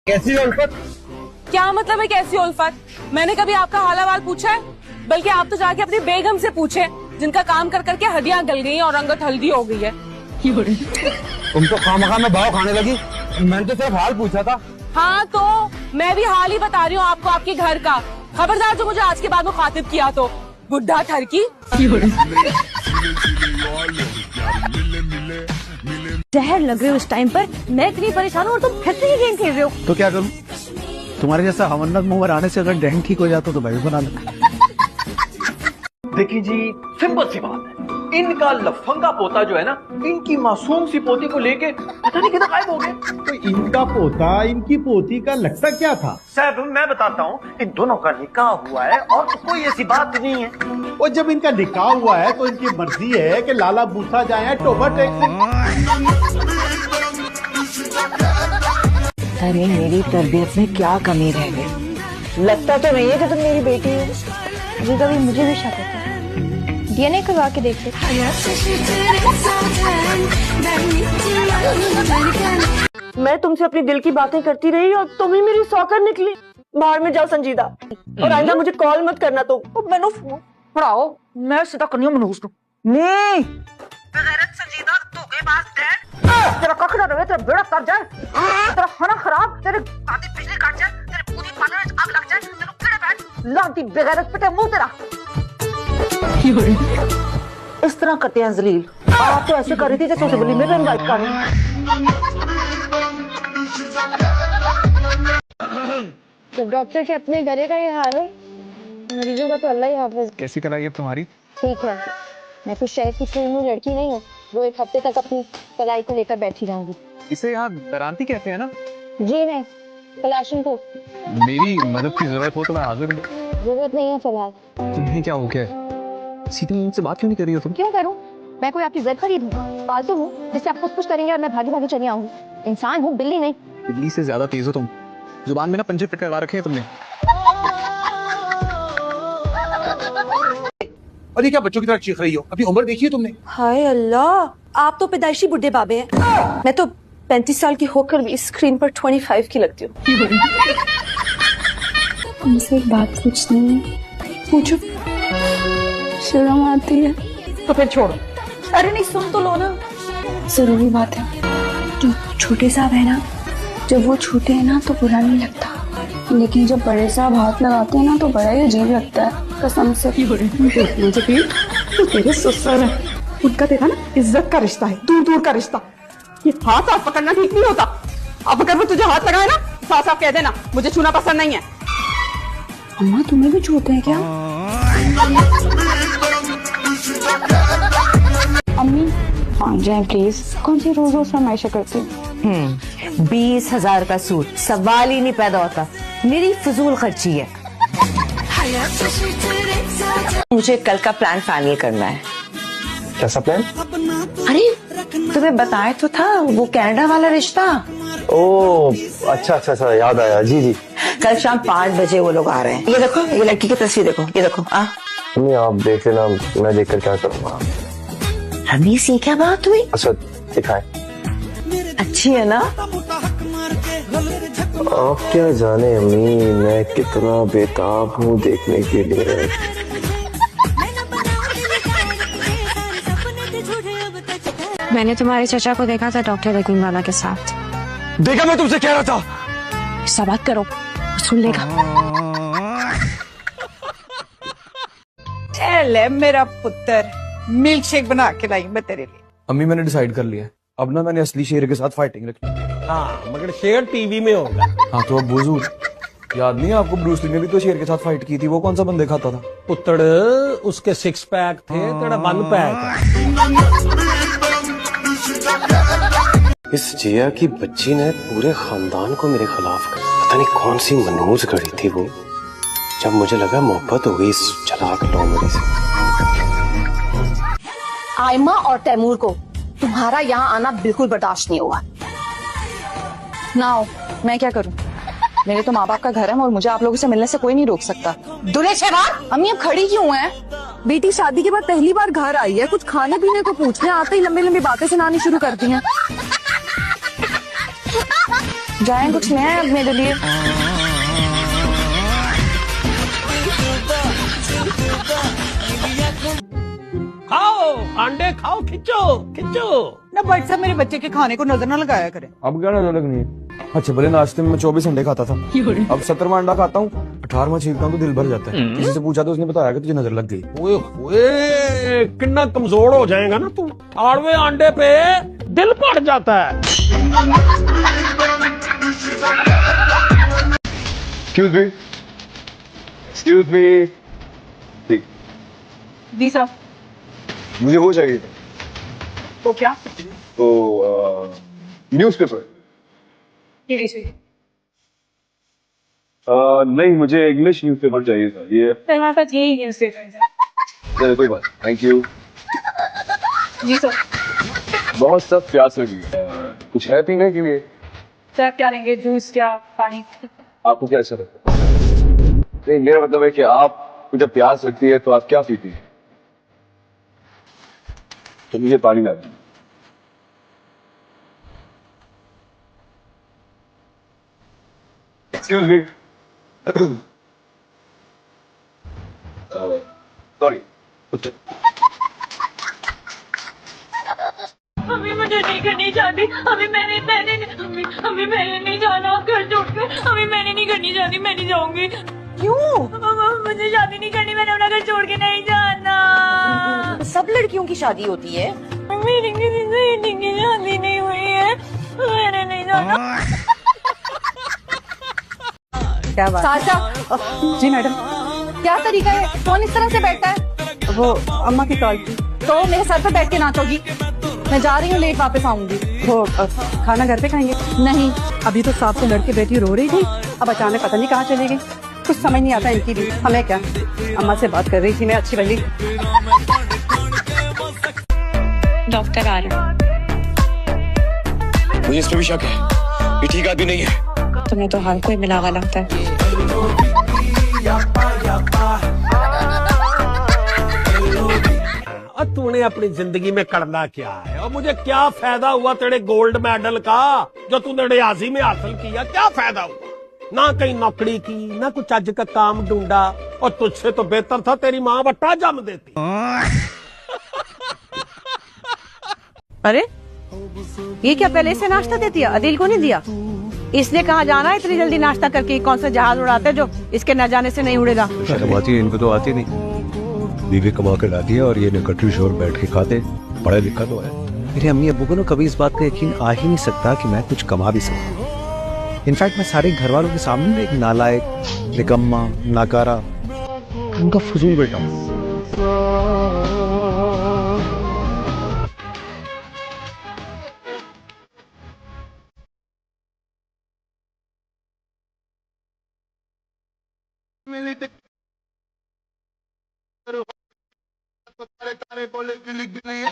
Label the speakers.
Speaker 1: कैसी उल्फत?
Speaker 2: क्या मतलब है कैसी उल्फत? मैंने कभी आपका हाल अहवाल पूछा है? बल्कि आप तो जाके अपनी बेगम से पूछे, जिनका काम कर करके हड्डियां गल गई और रंगत हल्दी हो गई है।
Speaker 1: तुम तो खामखा में भाव खाने लगी। मैंने तो सिर्फ हाल पूछा था।
Speaker 2: हाँ तो मैं भी हाल ही बता रही हूँ आपको आपके घर का। खबरदार जो मुझे आज के बाद मुखातिब किया तो बुढ़ा ठरकी।
Speaker 3: जहर लग रहे हो इस टाइम पर। मैं इतनी परेशान हूँ और तुम फिर से ये गेम खेल रहे हो।
Speaker 4: तो क्या करूँ? तुम्हारे जैसा हमन्नत मुंह पर आने से अगर डेंग ठीक हो जाता तो मैं भी बना लूं।
Speaker 5: देखिए जी, सिंपल सी बात है, इनका लफंगा पोता जो है ना, इनकी मासूम सी पोती को लेके पता नहीं किधर गायब हो गए।
Speaker 6: तो इनका पोता इनकी पोती का लगता क्या था?
Speaker 5: साहब मैं बताता हूँ, इन दोनों का निकाह हुआ है और कोई ऐसी बात नहीं है।
Speaker 6: और जब इनका निकाह हुआ है तो इनकी मर्जी है कि लाला बूसा जाए टोबा टैक्सी।
Speaker 3: अरे मेरी तरबियत में क्या कमी रह गई? लगता तो नहीं है कि तुम मेरी बेटी हो। कभी कभी मुझे भी शक होता है। डीएनए करवा के देख ले। मैं तुमसे अपनी दिल की बातें करती रही और तुम ही मेरी सौकर निकली। बाहर में जाओ संजीदा, और आइंदा मुझे कॉल मत करना तुम। मैनू पढ़ाओ, मैं सीधा करनी हूँ मनूस नहीं। बेगैरत संजीदा, धोखेबाज डैड। तेरा कख ना रहे, तेरा बेड़ा कर जाए, तेरा खाना खराब, तेरे दादी बिजली काट जाए, तेरे पूरी पानी में आग लग जाए, तेरे कीड़े बैठ लांती बेगैरत पिटे मुंह तेरा। इस तरह करते हैं जलील। आप तो ऐसे कर रही थी जैसे सिविली में इनवाइट कर रहे हैं।
Speaker 7: जब डॉक्टर के अपने घरे का ये हाल है, मरीजों का तो अल्लाह ही हाफिज।
Speaker 4: कैसी कराई अब तुम्हारी?
Speaker 7: ठीक है, मैं कुछ शहर की कोई लड़की नहीं हूँ जो एक हफ्ते तक अपनी पढ़ाई को लेकर बैठी रहूंगी।
Speaker 4: इसे यहाँ दरांती कहते हैं ना?
Speaker 7: जी नहीं, कलाशन को।
Speaker 4: मेरी मदद की जरूरत हो तो मैं हाजिर हूँ।
Speaker 7: जरूरत नहीं है फिलहाल।
Speaker 4: तुम्हें क्या हो गया? सीधे मुझसे बात क्यों नहीं कर रही हो तुम?
Speaker 7: क्यों करूँ? मैं कोई आपकी जरूरत खरीद हूँ? फालतू हूँ जिससे आप कुछ करेंगे और मैं भागी भागी चली आऊंगी? इंसान हूँ, बिल्ली नहीं।
Speaker 4: बिल्ली से ज्यादा तेज हो तुम। जुबान में ना पंजे फिट करवा रखे हैं तुमने।
Speaker 1: और ये क्या बच्चों की तरह चीख रही हो? अभी उम्र देखी है तुमने?
Speaker 3: हाय अल्लाह, आप तो पैदाइशी बुढ़े बाबे हैं। मैं तो 35 साल की होकर भी स्क्रीन पर 25 की लगती हूँ।
Speaker 7: तुमसे एक बात पूछनी है। पूछो। शर्म आती है
Speaker 3: तो फिर छोड़ो। अरे नहीं, सुन तो लो ना।
Speaker 7: जरूरी बात है। जो छोटे साहब है ना, जब वो छोटे हैं ना तो बुरा नहीं लगता, लेकिन जब बड़े साहब हाथ लगाते हैं ना तो बड़ा ही अजीब लगता है। कसम से।
Speaker 3: तो तेरे ससुर है, उनका तेरा ना इज्जत का रिश्ता है, दूर दूर का रिश्ता। ये हाथ साफ पकड़ना ठीक नहीं होता। अब अगर वो तुझे हाथ लगाए ना, साफ साफ कह देना मुझे छूना पसंद नहीं है।
Speaker 7: अम्मा तुम्हें भी छूते हैं क्या? अम्मी मान जाए प्लीज। कौन सी रोज रोज फरमाइशें करती हूँ?
Speaker 3: 20,000 का सूट, सवाल ही नहीं पैदा होता। मेरी फजूल खर्ची है। मुझे कल का प्लान फाइनल करना है।
Speaker 1: कैसा प्लान?
Speaker 3: अरे तुम्हें बताया तो था, वो कनाडा वाला रिश्ता।
Speaker 1: ओह अच्छा याद आया। जी जी,
Speaker 3: कल शाम 5 बजे वो लोग आ रहे हैं। ये देखो, ये लड़की की तस्वीर देखो, ये देखो।
Speaker 1: नहीं आप देख लेना, मैं देखकर क्या करूँगा।
Speaker 3: हमें ये क्या बात हुई?
Speaker 1: अच्छा दिखाएं।
Speaker 3: अच्छी है ना?
Speaker 1: आप क्या जाने अम्मी, मैं कितना बेताब हूँ देखने के लिए।
Speaker 7: मैंने तुम्हारे चचा को देखा था डॉक्टर रकीमवाला के साथ।
Speaker 1: देखा, मैं तुमसे कह रहा था।
Speaker 7: बात करो, सुन लेगा।
Speaker 8: ले मेरा पुत्र, मिल्क शेक बना के लाई मैं तेरे लिए।
Speaker 9: अम्मी मैंने डिसाइड कर लिया है, अब ना मैंने असली शेर के साथ फाइटिंग रखनी।
Speaker 5: हाँ मगर शेर टीवी में होगा।
Speaker 9: हाँ तो अब बुजुर्ग, याद नहीं है आपको? ब्रूस ली ने भी तो शेर के साथ फाइट की थी। वो कौन सा बंदे खाता था?
Speaker 5: पुत्तड़, उसके 6 पैक थे, तेरा 1 पैक है।
Speaker 1: इस जिया की बच्ची ने पूरे खानदान को मेरे खिलाफ कर। पता नहीं कौन सी मनहूस घड़ी थी वो, जब मुझे लगा मोहब्बत हो गई इस चलाक लोमड़ी से।
Speaker 3: आयमा और तैमूर को तुम्हारा यहाँ आना बिल्कुल बर्दाश्त नहीं होगा।
Speaker 2: ना हो, मैं क्या करूँ? मेरे तो माँ बाप का घर है और मुझे आप लोगों से मिलने से कोई नहीं रोक सकता।
Speaker 3: दुल्हे शहबाज,
Speaker 2: अम्मी अब खड़ी क्यों हैं? बेटी शादी के बाद पहली बार घर आई है, कुछ खाने पीने को पूछने आते ही लंबी लंबी बातें सुनानी शुरू करती हैं।
Speaker 7: जाए कुछ नया है अब मेरे लिए।
Speaker 6: खाओ अंडे खाओ, खिंचो खिंचो।
Speaker 8: ना बट साहब मेरे बच्चे के खाने को नजर ना लगाया करे।
Speaker 9: अब क्या नजर लगनी है? अच्छा भले नाश्ते में मैं 24 अंडे खाता था, अब 17वां अंडा खाता हूँ, 18वां छीलता हूँ तो दिल भर जाता है। किसी से पूछा तो उसने बताया कि तुझे नजर लग गई।
Speaker 6: ओए ओए, कितना कमजोर हो जाएगा ना तू, 18वें अंडे पे दिल पड़ जाता है।
Speaker 9: Excuse me.
Speaker 8: जी साहब।
Speaker 9: मुझे वो चाहिए था।
Speaker 8: तो क्या?
Speaker 9: तो न्यूज़पेपर। नहीं, मुझे इंग्लिश न्यूज़पेपर चाहिए था। ये
Speaker 8: हमारे पास यही न्यूज़पेपर है।
Speaker 9: चलो कोई बात, थैंक यू।
Speaker 8: Ji sir.
Speaker 9: बहुत सब प्यास लगी है, कुछ है पीने के लिए?
Speaker 8: सर क्या लेंगे, जूस क्या पानी?
Speaker 9: आपको क्या अच्छा लगता है? नहीं, मेरा मतलब है कि आपको जब प्यास लगती है तो आप क्या पीती हैं? तो मुझे पानी ला दीजिए। Excuse me. Sorry.
Speaker 2: अभी मुझे नहीं करनी चाहती, अभी मैंने नहीं जाना घर छोड़कर, अभी मैंने नहीं करनी चाहती, मैं नहीं जाऊंगी।
Speaker 3: क्यों?
Speaker 2: मुझे शादी नहीं करनी, मैंने अपना घर छोड़ के नहीं जाना।
Speaker 3: सब लड़कियों की शादी होती है।
Speaker 2: मेरी किसी सहेली की शादी नहीं हुई है, मैंने नहीं जाना।
Speaker 8: क्या बात?
Speaker 3: चाचा।
Speaker 8: जी मैडम।
Speaker 3: क्या तरीका है, कौन इस तरह से बैठा है?
Speaker 8: वो अम्मा की कॉल थी।
Speaker 3: तो मेरे सर पे बैठ के नाचोगी? मैं जा रही हूँ, लेट वापस आऊंगी।
Speaker 8: वो खाना घर पे खाएंगे?
Speaker 3: नहीं।
Speaker 8: अभी तो सांप से लड़के बैठी रो रही थी, अब अचानक पता नहीं कहाँ चले गई। कुछ समझ नहीं आता इनकी भी, हमें क्या। अम्मा से बात कर रही थी मैं, अच्छी भली।
Speaker 7: डॉक्टर आ रहा।
Speaker 1: मुझे इस पे भी शक है, ये ठीक आदमी नहीं है।
Speaker 7: तुम्हें तो हर कोई मिला हुआ लगता है।
Speaker 6: और तूने अपनी जिंदगी में करना क्या है, और मुझे क्या फायदा हुआ तेरे गोल्ड मेडल का जो तूने रियाजी में हासिल किया? क्या फायदा हुआ? ना कहीं नौकरी की, ना कुछ आज का काम ढूंढा, और तुझसे तो बेहतर था तेरी माँ बट्टा जम देती।
Speaker 3: अरे ये क्या पहले से नाश्ता दे दिया? अदिल को नहीं दिया? इसने कहाँ जाना है इतनी जल्दी नाश्ता करके? कौन सा जहाज उड़ाते जो इसके न जाने से नहीं उड़ेगा?
Speaker 4: शर्म आती है इनको, तो आती नहीं। बीवी कमा के लाती है और ये निकटरी शोर बैठ के खाते, पढ़ा लिखा तो है। मेरे अम्मी अब्बू को ना कभी इस बात का यकीन आ ही नहीं सकता कि मैं कुछ कमा भी सकता। इनफैक्ट मैं सारे घर वालों के सामने एक नालायक, निकम्मा, नाकारा, उनका फजूल बेटा हूँ।
Speaker 10: तारे तारे बोले लिख भी नहीं है।